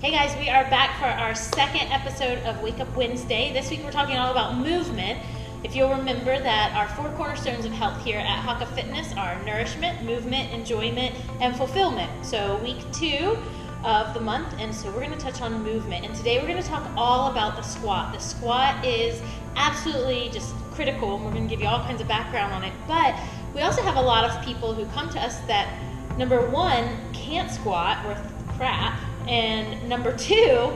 Hey guys, we are back for our second episode of Wake Up Wednesday. This week we're talking all about movement. If you'll remember that our 4 cornerstones of health here at Haka Fitness are nourishment, movement, enjoyment, and fulfillment. So week 2 of the month, and so we're going to touch on movement. And today we're going to talk all about the squat. The squat is absolutely just critical, and we're going to give you all kinds of background on it. But we also have a lot of people who come to us that, number 1, can't squat, or crap, and number 2,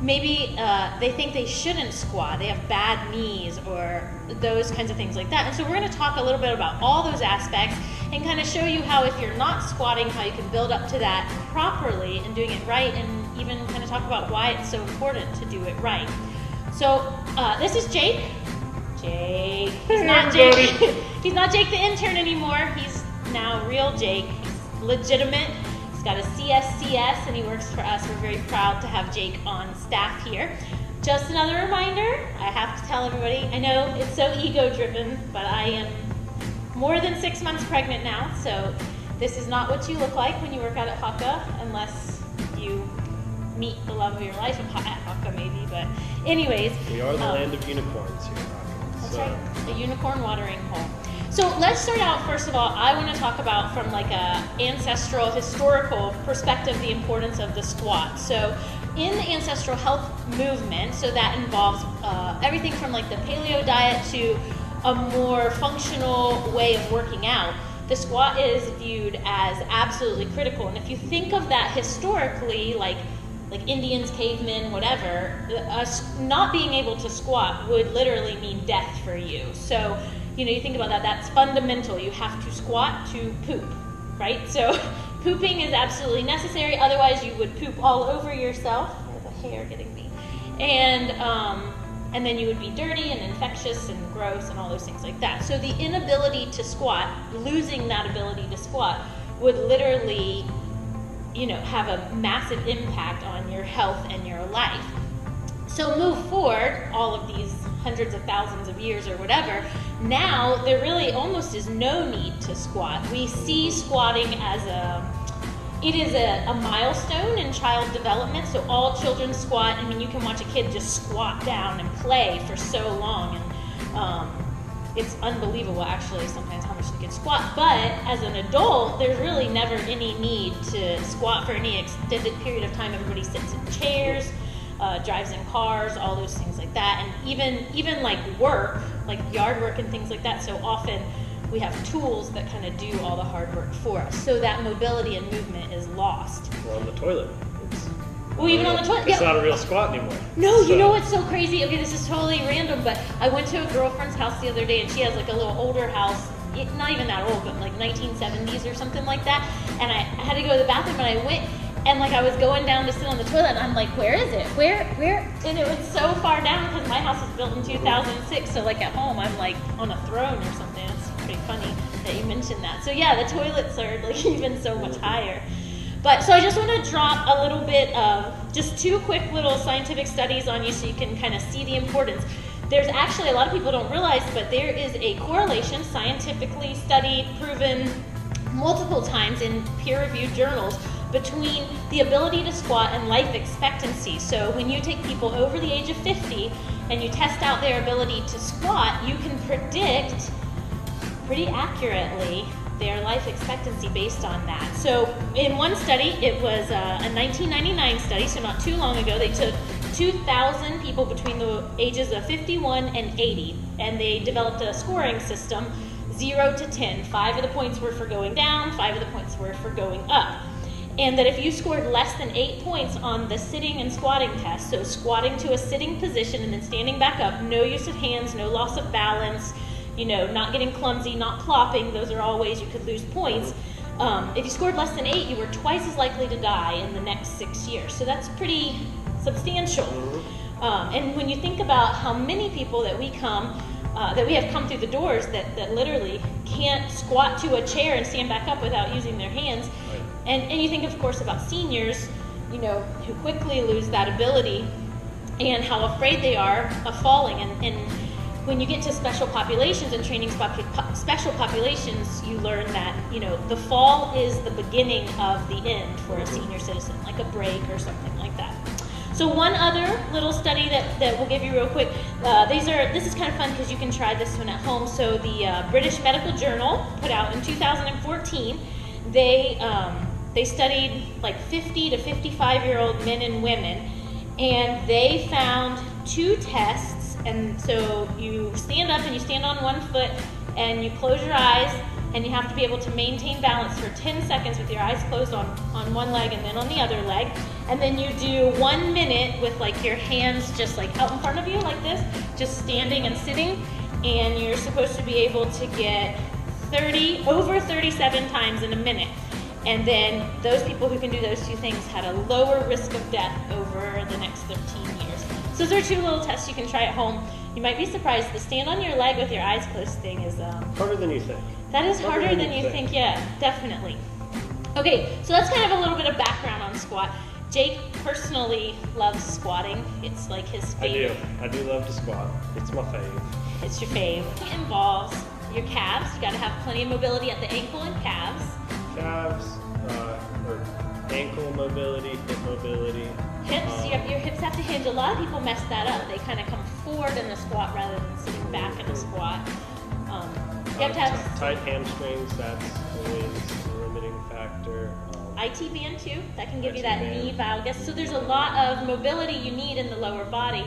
maybe they think they shouldn't squat. They have bad knees or those kinds of things like that. And so we're going to talk a little bit about all those aspects and kind of show you how, if you're not squatting, how you can build up to that properly and doing it right, and even kind of talk about why it's so important to do it right. So this is Jake. He's not Jake. He's not Jake the intern anymore. He's now real Jake. He's legitimate. He's got a CSCS and he works for us. We're very proud to have Jake on staff here. Just another reminder, I have to tell everybody, I know it's so ego-driven, but I am more than 6 months pregnant now, so this is not what you look like when you work out at Haka, unless you meet the love of your life at Haka maybe, but anyways. We are the land of unicorns here at Haka. That's right, a unicorn watering hole. So let's start out, first of all, I want to talk about from like a ancestral, historical perspective, the importance of the squat. So in the ancestral health movement, so that involves everything from like the paleo diet to a more functional way of working out, the squat is viewed as absolutely critical. And if you think of that historically, like Indians, cavemen, whatever, us not being able to squat would literally mean death for you. So you think about that, that's fundamental. You have to squat to poop, right? So pooping is absolutely necessary, otherwise you would poop all over yourself. The hair getting me. And then you would be dirty and infectious and gross and all those things like that. So the inability to squat, losing that ability to squat, would literally, have a massive impact on your health and your life. So move forward, all of these hundreds of thousands of years or whatever, now there really almost is no need to squat. We see squatting as a milestone in child development. So all children squat. I mean, you can watch a kid just squat down and play for so long, and it's unbelievable actually sometimes how much the kids squat. But as an adult, there's really never any need to squat for any extended period of time. Everybody sits in chairs, drives in cars, all those things like that, and even like work, like yard work and things like that. So often we have tools that kind of do all the hard work for us. So that mobility and movement is lost. Or on the toilet. Even on the toilet. It's not a real squat anymore. No, you know what's so crazy? Okay, this is totally random, but I went to a girlfriend's house the other day, and she has like a little older house, not even that old, but like 1970s or something like that. And I had to go to the bathroom, and I went, and like I was going down to sit on the toilet, and I'm like, where is it? Where? And it was so far down because my house was built in 2006. So like at home, I'm like on a throne or something. It's pretty funny that you mentioned that. So yeah, the toilets are like even so much higher. But so I just want to drop a little bit of just 2 quick little scientific studies on you so you can kind of see the importance. There's actually, a lot of people don't realize, but there is a correlation, scientifically studied, proven multiple times in peer-reviewed journals, between the ability to squat and life expectancy. So when you take people over the age of 50 and you test out their ability to squat, you can predict pretty accurately their life expectancy based on that. So in one study, it was a 1999 study, so not too long ago. They took 2,000 people between the ages of 51 and 80, and they developed a scoring system, 0 to 10. 5 of the points were for going down, 5 of the points were for going up. And that if you scored less than 8 points on the sitting and squatting test, so squatting to a sitting position and then standing back up, no use of hands, no loss of balance, not getting clumsy, not plopping, those are all ways you could lose points. If you scored less than 8, you were twice as likely to die in the next 6 years. So that's pretty substantial. And when you think about how many people that we have come through the doors that literally can't squat to a chair and stand back up without using their hands. Right. And you think, of course, about seniors, who quickly lose that ability and how afraid they are of falling. And when you get to special populations and training special populations, you learn that, the fall is the beginning of the end for a senior citizen, like a break or something like that. So one other little study that we'll give you real quick. This is kind of fun because you can try this one at home. So the British Medical Journal put out in 2014. They studied like 50 to 55-year-old men and women, and they found 2 tests. And so you stand up and you stand on one foot and you close your eyes, and you have to be able to maintain balance for 10 seconds with your eyes closed on one leg and then on the other leg. And then you do 1 minute with like your hands just like out in front of you like this, just standing and sitting. And you're supposed to be able to get over 37 times in a minute. And then those people who can do those 2 things had a lower risk of death over the next 13 years. So those are 2 little tests you can try at home. You might be surprised, the stand on your leg with your eyes closed thing is harder than you think. That is harder than you think, yeah, definitely. Okay, so that's kind of a little bit of background on squat. Jake personally loves squatting. It's like his favorite. I do love to squat. It's my fave. It's your fave. It involves your calves. You gotta have plenty of mobility at the ankle and calves. Calves, or ankle mobility, hip mobility. Hips, your hips have to hinge. A lot of people mess that up. They kind of come forward in the squat rather than sitting back in a squat. You have to have tight hamstrings. That's always a limiting factor. IT band too. That can give you IT that band. knee valgus. So there's a lot of mobility you need in the lower body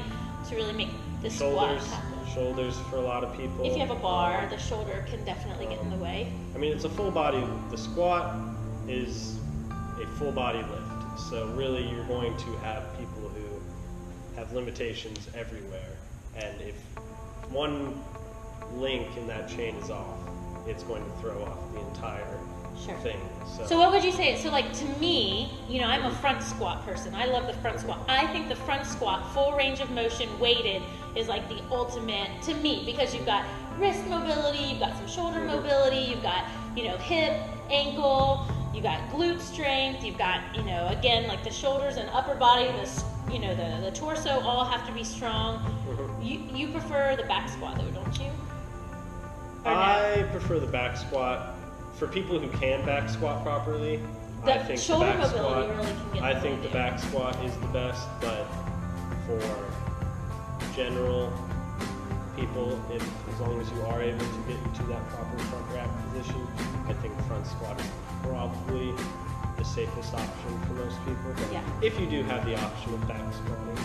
to really make the squat happen. Shoulders for a lot of people. If you have a bar, the shoulder can definitely get in the way. I mean, it's a full body. The squat is a full body lift. So really, you're going to have people who have limitations everywhere. And if one link in that chain is off, it's going to throw off the entire thing. So what would you say? So like to me, I'm a front squat person. I love the front squat. I think the front squat, full range of motion, weighted, is like the ultimate to me, because you've got wrist mobility, you've got some shoulder mobility, you've got, hip, ankle, you got glute strength, you've got, again, like the shoulders and upper body, the torso all have to be strong. You prefer the back squat though, don't you? I prefer the back squat. For people who can back squat properly, I think the back squat, really can get I think the back squat is the best, but for general people, as long as you are able to get into that proper front rack position, I think the front squat is probably the safest option for most people. But if you do have the option of back squatting,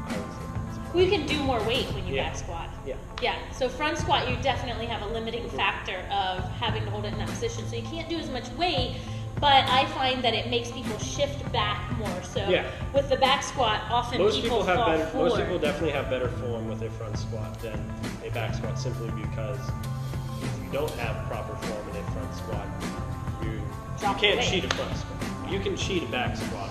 I would say that's fine. Well, you can do more weight when you back squat. Yeah. So front squat, you definitely have a limiting factor of having to hold it in that position. So you can't do as much weight, but I find that it makes people shift back more. So with the back squat, often people fall forward. Most people definitely have better form with a front squat than a back squat, simply because if you don't have proper form in a front squat, you can't cheat a front squat. You can cheat a back squat.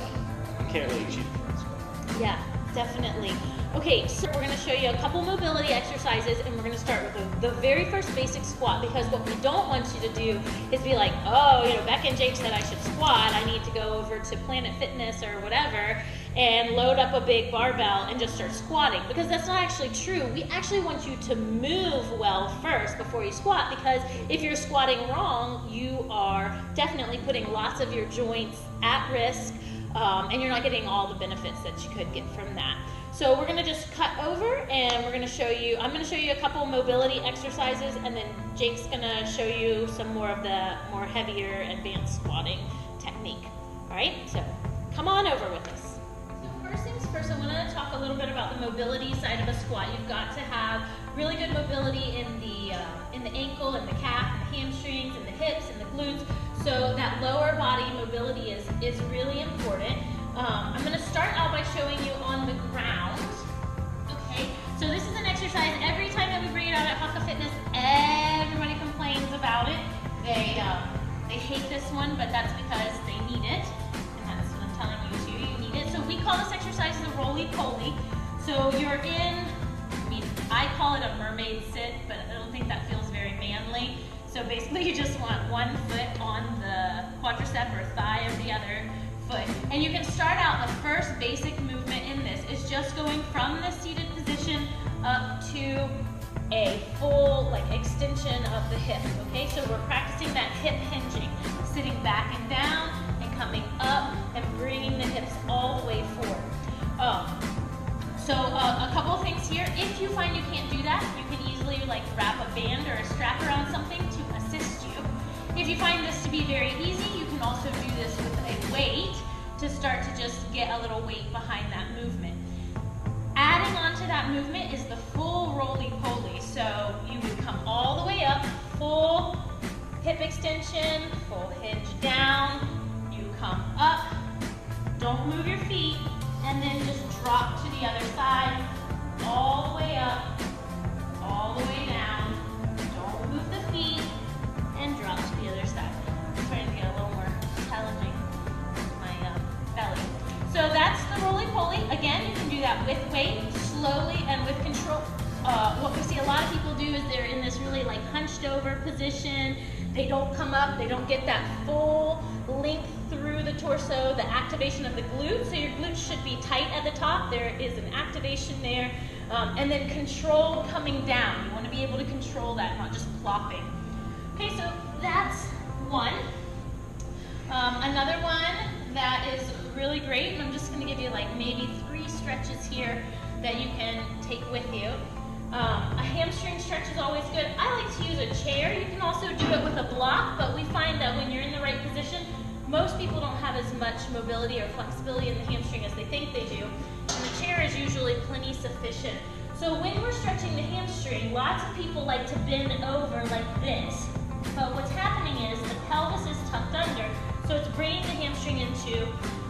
You can't really cheat a front squat. Yeah, definitely. Okay, so we're going to show you a couple mobility exercises, and we're going to start with the very first basic squat, because what we don't want you to do is be like, Becca and Jake said I should squat, I need to go over to Planet Fitness or whatever and load up a big barbell and just start squatting, because that's not actually true. We actually want you to move well first before you squat, because if you're squatting wrong, you are definitely putting lots of your joints at risk, and you're not getting all the benefits that you could get from that. So we're gonna just cut over, and I'm gonna show you a couple mobility exercises, and then Jake's gonna show you some more of the more heavier advanced squatting technique. All right, so come on over with us. So first things first, I wanna talk a little bit about the mobility side of a squat. You've got to have really good mobility in the ankle and the calf and the hamstrings and the hips and the glutes. So that lower body mobility is really important. I'm going to start out by showing you on the ground. Okay, so this is an exercise. Every time that we bring it out at Haka Fitness, everybody complains about it. They hate this one, but that's because they need it, and that's what I'm telling you too. You need it. So we call this exercise the roly-poly. So you're in. I call it a mermaid sit, but I don't think that feels very manly. So basically, you just want one foot on the quadriceps or thigh of the other foot. And you can start out, the first basic movement in this is just going from the seated position up to a full extension of the hip, okay? So we're practicing that hip hinging, sitting back and down and coming up and bringing the hips all the way forward. So a couple of things here. If you find you can't do that, you can easily like wrap a band or a strap around something to assist you. If you find this to be very easy, you can also do this with a weight to start to just get a little weight behind that movement. Adding on to that movement is the full roly-poly. So you would come all the way up, full hip extension, full hinge down, you come up, don't move your feet, and then just drop to the other side, all the way up, all the way down, don't move the feet, and drop to the other side. I'm trying to get a little more challenging with my belly. So that's the roly-poly. Again, you can do that with weight, slowly, and with control. What we see a lot of people do is they're in this really like hunched over position. They don't come up, they don't get that full length through the torso, the activation of the glutes. So your glutes should be tight at the top. There is an activation there. And then control coming down. You want to be able to control that, not just plopping. Okay, so that's one. Another one that is really great, and I'm just going to give you like maybe 3 stretches here that you can take with you. A hamstring stretch is always good. I like to use a chair. You can also do it with a block, but we find that when you're in the right position, most people don't have as much mobility or flexibility in the hamstring as they think they do, and the chair is usually plenty sufficient. So when we're stretching the hamstring, lots of people like to bend over like this, but what's happening is the pelvis is tucked under, so it's bringing the hamstring into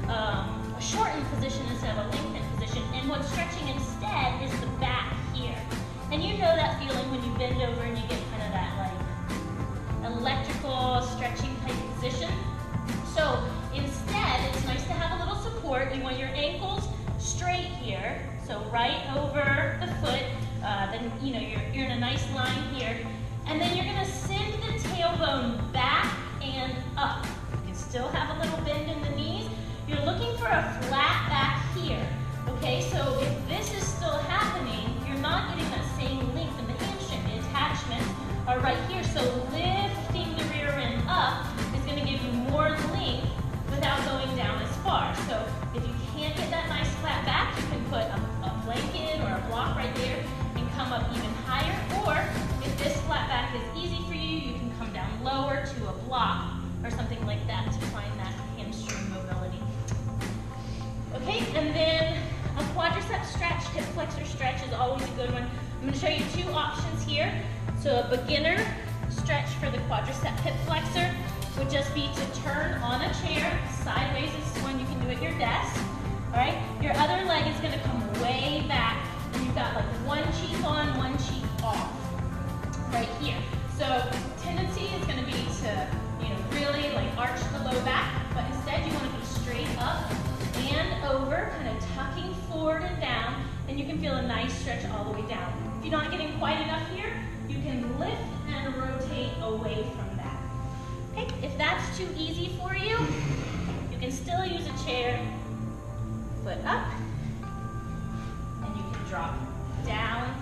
a shortened position instead of a lengthened position, and what's stretching instead is the back here. And you know that feeling when you bend over and you get kind of that like electrical stretching type position. So instead, it's nice to have a little support. You want your ankles straight here, so right over the foot. Then you know you're in a nice line here, and then you're going to send the tailbone back and up. You can still have a little bend in the knees. You're looking for a flat back here. Okay, so if this is still happening, you're not getting that same length in the hamstring. The attachments are right here, so lifting the rear end up is going to give you more length without going down as far. So if you can't get that nice flat back, you can put a blanket or a block right there and come up even higher. Or if this flat back is easy for you, you can come down lower to a block or something like that to find that hamstring mobility. Okay, and then a quadriceps stretch, hip flexor stretch is always a good one. I'm going to show you 2 options here. So a beginner stretch for the quadriceps hip flexor would just be to turn on a chair sideways. This is one you can do at your desk. All right, your other leg is going to come way back, and you've got like one cheek on, one cheek off, right here. So tendency is going to be to, really like arch the low back, but instead you want to be straight up and over, kind of tucking forward and down, and you can feel a nice stretch all the way down. If you're not getting quite enough here, you can lift and rotate away from that. Okay, if that's too easy for you, you can still use a chair, foot up, and you can drop down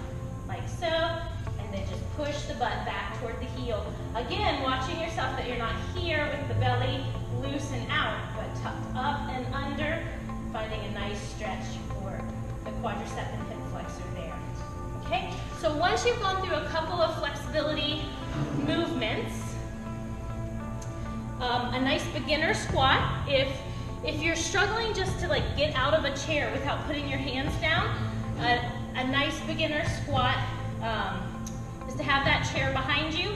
like so, and then just push the butt back toward the heel. Again, watching yourself that you're not here with the belly loose and out, but tucked up and under, finding a nice stretch for the quadriceps and hip flexor there. Okay, so once you've gone through a couple of flexibility movements, a nice beginner squat. If you're struggling just to like get out of a chair without putting your hands down, a nice beginner squat is to have that chair behind you.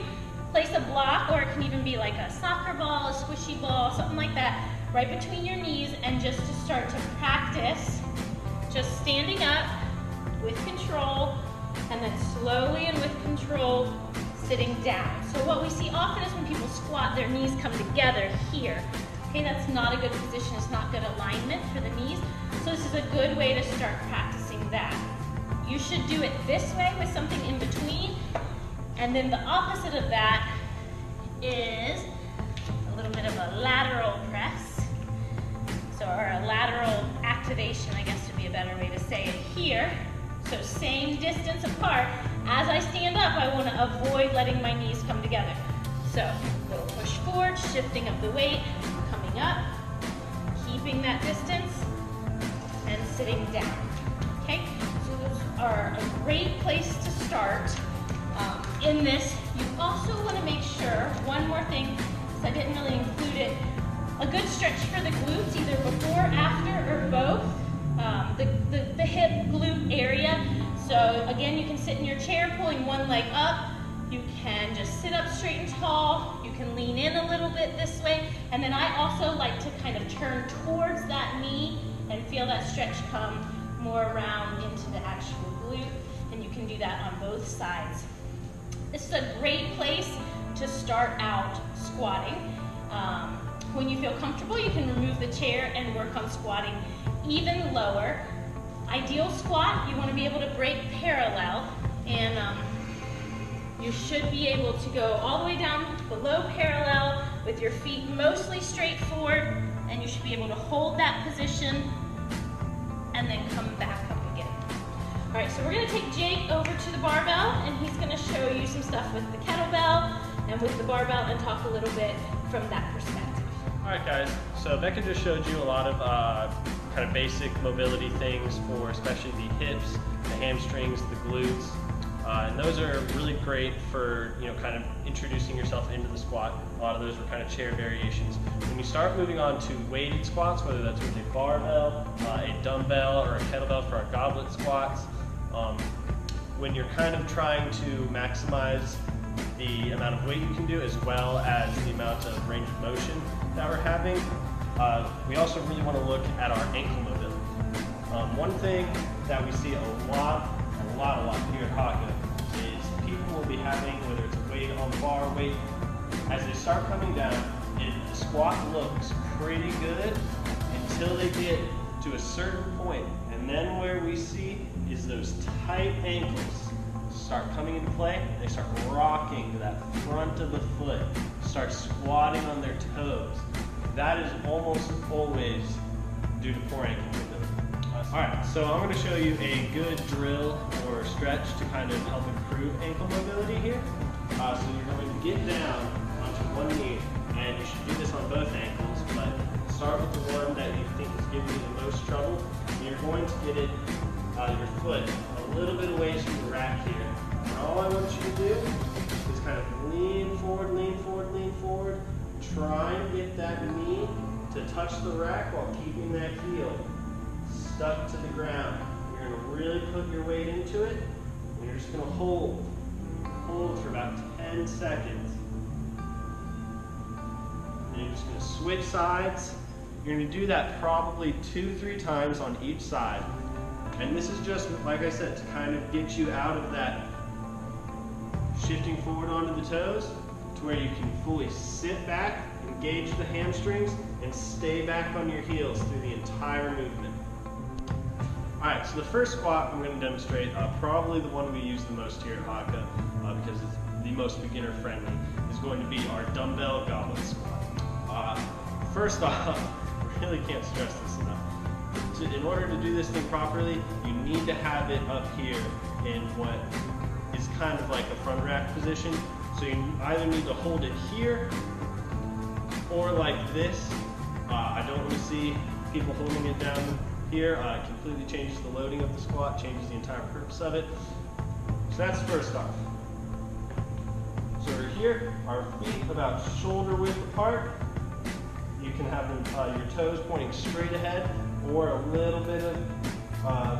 Place a block, or it can even be like a soccer ball, a squishy ball, something like that, right between your knees, and just to start to practice just standing up with control, and then slowly and with control sitting down. So what we see often is when people squat, their knees come together here. Okay, that's not a good position. It's not good alignment for the knees. So this is a good way to start practicing that. You should do it this way with something in between. And then the opposite of that is a little bit of a lateral press. So, or a lateral activation, I guess would be a better way to say it here. So same distance apart. As I stand up, I want to avoid letting my knees come together. So a little push forward, shifting of the weight, coming up, keeping that distance, and sitting down. Okay? those are a great place to start. In this, you also want to make sure, one more thing, because I didn't really include it, a good stretch for the glutes, either before, after, or both. The hip glute area. So again, you can sit in your chair pulling one leg up. You can just sit up straight and tall. You can lean in a little bit this way. And then I also like to kind of turn towards that knee and feel that stretch come more around into the actual glute. And you can do that on both sides. This is a great place to start out squatting. When you feel comfortable, you can remove the chair and work on squatting even lower. Ideal squat, you want to be able to break parallel, and you should be able to go all the way down below parallel with your feet mostly straight forward, and you should be able to hold that position and then come back up again. All right, so we're going to take Jake over to the barbell, and he's going to show you some stuff with the kettlebell and with the barbell and talk a little bit from that perspective. All right, guys, so Becca just showed you a lot of kind of basic mobility things for especially the hips, the hamstrings, the glutes, and those are really great for, you know, kind of introducing yourself into the squat. A lot of those were kind of chair variations. When you start moving on to weighted squats, whether that's with a barbell, a dumbbell, or a kettlebell for our goblet squats, when you're kind of trying to maximize the amount of weight you can do as well as the amount of range of motion that we're having, we also really want to look at our ankle mobility. One thing that we see a lot here at Haka is people will be having, whether it's a weight on the bar or weight, as they start coming down, the squat looks pretty good until they get to a certain point, and then where we see is those tight ankles start coming into play. They start rocking to that front of the foot, start squatting on their toes. That is almost always due to poor ankle mobility. All right, so I'm going to show you a good drill or stretch to kind of help improve ankle mobility here. So you're going to get down onto one knee, and you should do this on both ankles, but start with the one that you think is giving you the most trouble. And you're going to get it, your foot, a little bit away from the rack here. And all I want you to do is kind of lean forward, lean forward, lean forward. Try and get that knee to touch the rack while keeping that heel stuck to the ground. You're going to really put your weight into it, and you're just going to hold for about 10 seconds. And you're just going to switch sides. You're going to do that probably 2-3 times on each side. And this is just, like I said, to kind of get you out of that shifting forward onto the toes to where you can fully sit back, engage the hamstrings, and stay back on your heels through the entire movement. Alright, so the first squat I'm going to demonstrate, probably the one we use the most here at Haka, because it's the most beginner friendly, is going to be our dumbbell goblet squat. First off, I really can't stress this enough. In order to do this thing properly, you need to have it up here in what is kind of like a front rack position. So you either need to hold it here or like this. I don't want to see people holding it down here. It completely changes the loading of the squat, changes the entire purpose of it. So that's first off. So we're here, our feet about shoulder width apart. You can have your toes pointing straight ahead or a little bit of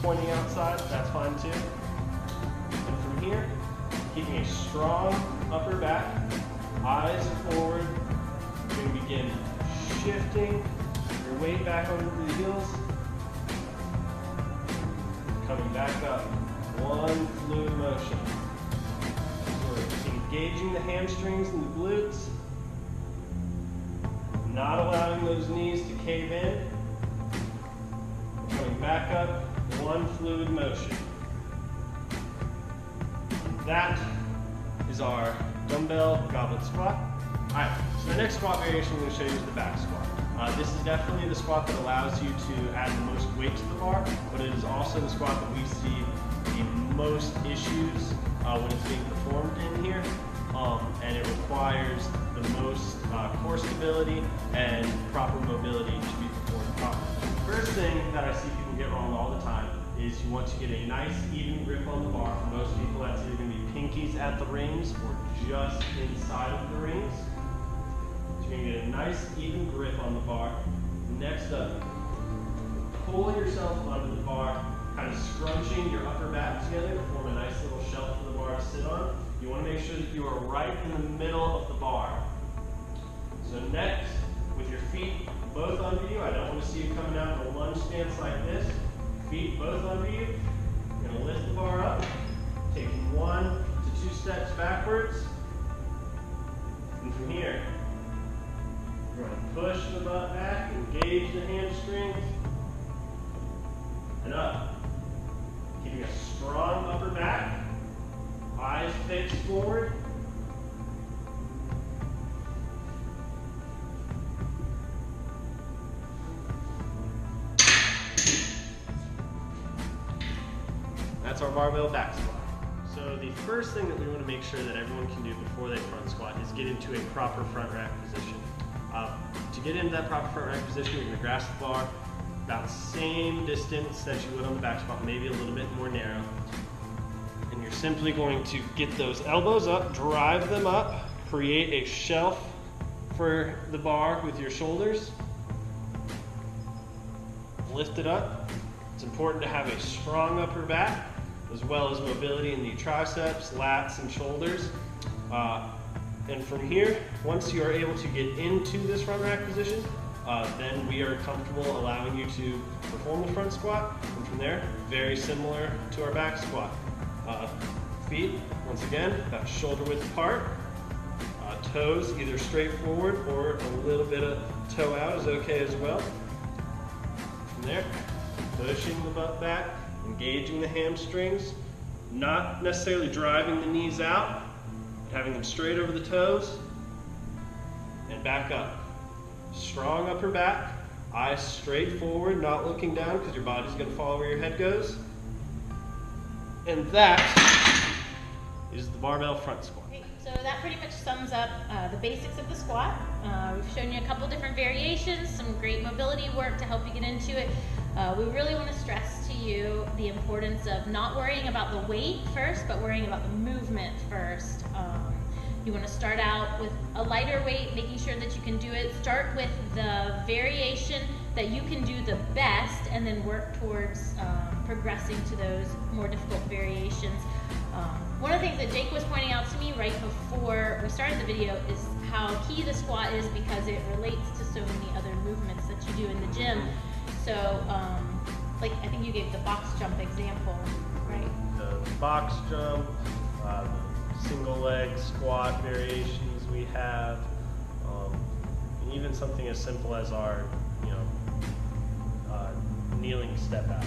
pointing outside, that's fine too. And from here, keeping a strong upper back, eyes forward, you're going to begin shifting your weight back onto the heels, coming back up, one fluid motion. So we're engaging the hamstrings and the glutes, not allowing those knees to cave in, coming back up, one fluid motion. That is our dumbbell goblet squat. Alright, so the next squat variation I'm going to show you is the back squat. This is definitely the squat that allows you to add the most weight to the bar, but it is also the squat that we see the most issues when it's being performed in here, and it requires the most core stability and proper mobility to be performed properly. First thing that I see people get wrong all the time is you want to get a nice even grip on the bar. For most people, that's either going to be pinkies at the rings or just inside of the rings. So you're going to get a nice even grip on the bar. Next up, pull yourself onto the bar, kind of scrunching your upper back together to form a nice little shelf for the bar to sit on. You want to make sure that you are right in the middle of the bar. So next, with your feet both under you, I don't want to see you coming out in a lunge stance like this. Feet both under you. You're going to lift the bar up, take 1 to 2 steps backwards, and from here, you're going to push the butt back, engage the hamstrings, and up. Keeping a strong upper back, eyes fixed forward. That's our barbell back squat. So the first thing that we want to make sure that everyone can do before they front squat is get into a proper front rack position. To get into that proper front rack position, you're going to grasp the bar about the same distance that you would on the back squat, maybe a little bit more narrow. And you're simply going to get those elbows up, drive them up, create a shelf for the bar with your shoulders. Lift it up. It's important to have a strong upper back, as well as mobility in the triceps, lats, and shoulders. And from here, once you are able to get into this front rack position, then we are comfortable allowing you to perform the front squat. And from there, very similar to our back squat. Feet, once again, about shoulder width apart. Toes either straight forward or a little bit of toe out is okay as well. From there, pushing the butt back, engaging the hamstrings, not necessarily driving the knees out, but having them straight over the toes, and back up. Strong upper back, eyes straight forward, not looking down because your body's going to follow where your head goes. And that is the barbell front squat. Okay, so that pretty much sums up the basics of the squat. We've shown you a couple different variations, some great mobility work to help you get into it. We really want to stress to you the importance of not worrying about the weight first, but worrying about the movement first. You want to start out with a lighter weight, making sure that you can do it. Start with the variation that you can do the best, and then work towards progressing to those more difficult variations. One of the things that Jake was pointing out to me right before we started the video is how key the squat is, because it relates to so many other movements that you do in the gym. So, like I think you gave the box jump example, right? The box jump, single leg squat variations we have, and even something as simple as our, kneeling step outs.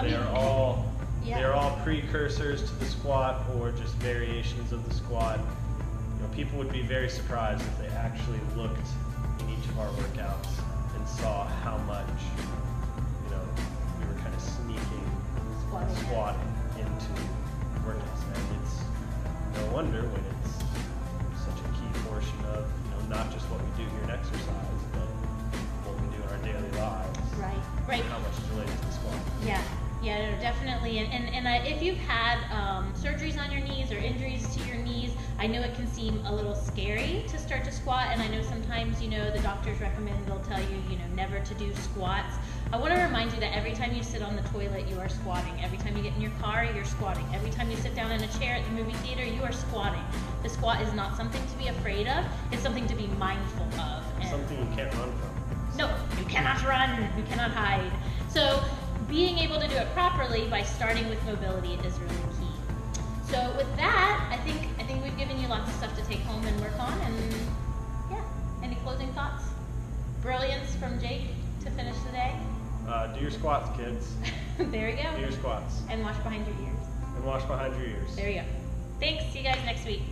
They are all precursors to the squat or just variations of the squat. People would be very surprised if they actually looked in each of our workouts and saw how much, we were kind of sneaking squatting into workouts. And it's no wonder when it's such a key portion of, not just what we do here in exercise, but what we do in our daily lives. Right. How much is related to the squat. Yeah, no, definitely. And if you've had surgeries on your knees or injuries to your knees, I know it can seem a little scary to start to squat, and I know sometimes, the doctors recommend, they'll tell you, never to do squats. I want to remind you that every time you sit on the toilet, you are squatting. Every time you get in your car, you're squatting. Every time you sit down in a chair at the movie theater, you are squatting. The squat is not something to be afraid of. It's something to be mindful of. And something you can't run from. No, you cannot run. You cannot hide. So being able to do it properly by starting with mobility is really key. So with that, I think we've given you lots of stuff to take home and work on. And yeah, any closing thoughts? Brilliance from Jake to finish the day. Do your squats, kids. There you go. Do your squats. And wash behind your ears. And wash behind your ears. There you go. Thanks. See you guys next week.